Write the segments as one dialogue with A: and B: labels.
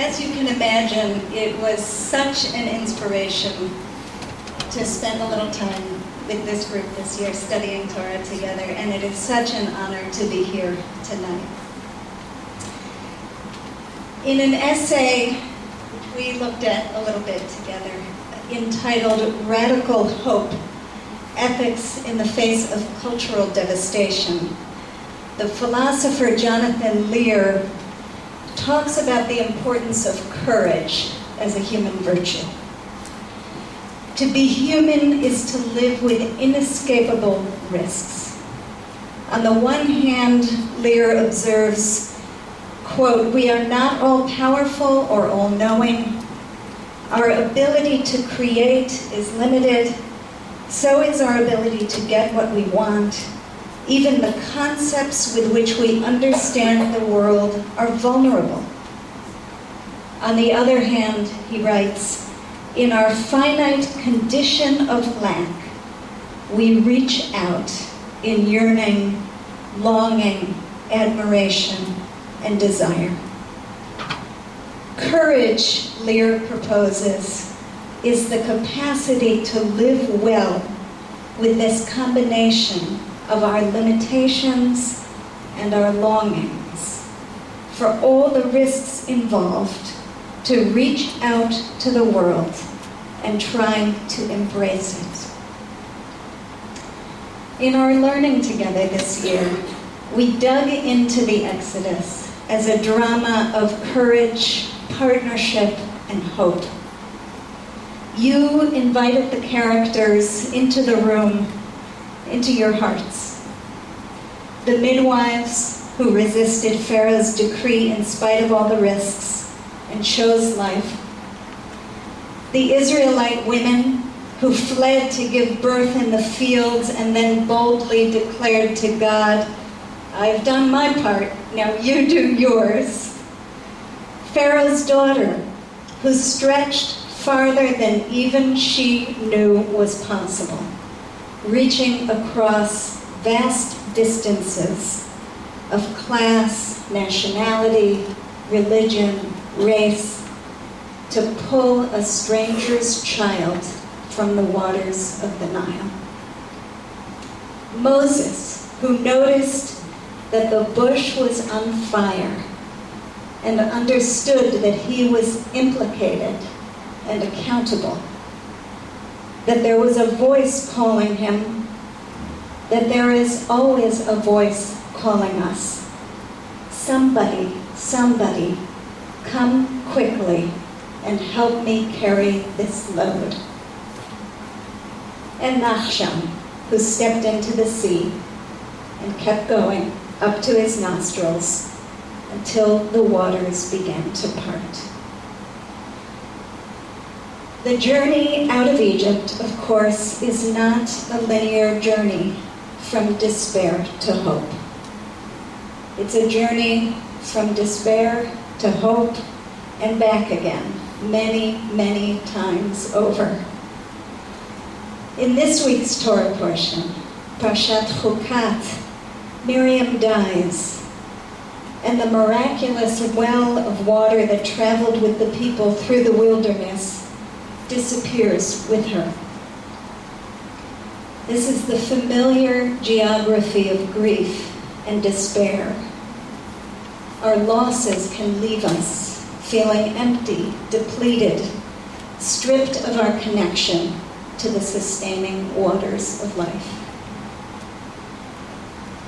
A: As you can imagine, it was such an inspiration to spend a little time with this group this year studying Torah together, and it is such an honor to be here tonight. In an essay which we looked at a little bit together, entitled Radical Hope, Ethics in the Face of Cultural Devastation, the philosopher Jonathan Lear talks about the importance of courage as a human virtue. To be human is to live with inescapable risks. On the one hand, Lear observes, quote, "We are not all-powerful or all-knowing. Our ability to create is limited. So is our ability to get what we want. Even the concepts with which we understand the world are vulnerable." On the other hand, he writes, "In our finite condition of lack, we reach out in yearning, longing, admiration, and desire." Courage, Lear proposes, is the capacity to live well with this combination of our limitations and our longings, for all the risks involved, to reach out to the world and try to embrace it. In our learning together this year, we dug into the Exodus as a drama of courage, partnership, and hope. You invited the characters into the room, into your hearts. The midwives who resisted Pharaoh's decree in spite of all the risks and chose life. The Israelite women who fled to give birth in the fields and then boldly declared to God, "I've done my part, now you do yours." Pharaoh's daughter, who stretched farther than even she knew was possible, reaching across vast distances of class, nationality, religion, race, to pull a stranger's child from the waters of the Nile. Moses, who noticed that the bush was on fire and understood that he was implicated and accountable, that there was a voice calling him, that there is always a voice calling us. Somebody, come quickly and help me carry this load. And Nachshon, who stepped into the sea and kept going up to his nostrils until the waters began to part. The journey out of Egypt, of course, is not a linear journey from despair to hope. It's a journey from despair to hope and back again, many, many times over. In this week's Torah portion, Parshat Chukat, Miriam dies, and the miraculous well of water that traveled with the people through the wilderness disappears with her. This is the familiar geography of grief and despair. Our losses can leave us feeling empty, depleted, stripped of our connection to the sustaining waters of life.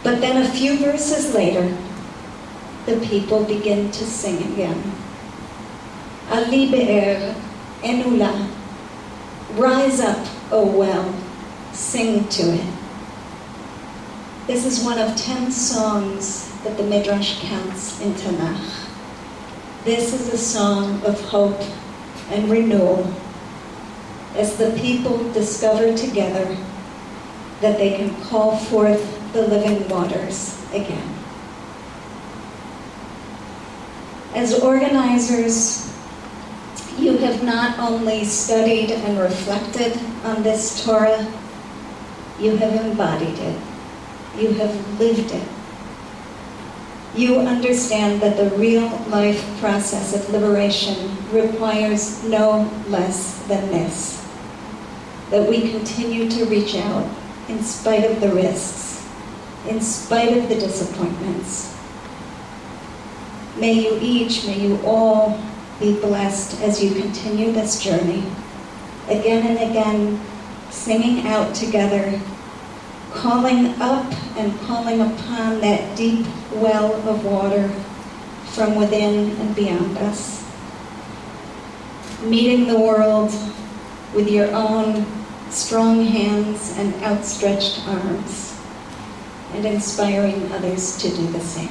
A: But then a few verses later, the people begin to sing again. Ali be'er enula, rise up, O well, sing to it. This is one of 10 songs that the Midrash counts in Tanakh. This is a song of hope and renewal as the people discover together that they can call forth the living waters again. As organizers, you have not only studied and reflected on this Torah, you have embodied it. You have lived it. you understand that the real life process of liberation requires no less than this, that we continue to reach out in spite of the risks, in spite of the disappointments. May you each, may you all be blessed as you continue this journey, again and again, singing out together, calling up and calling upon that deep well of water from within and beyond us, meeting the world with your own strong hands and outstretched arms, and inspiring others to do the same.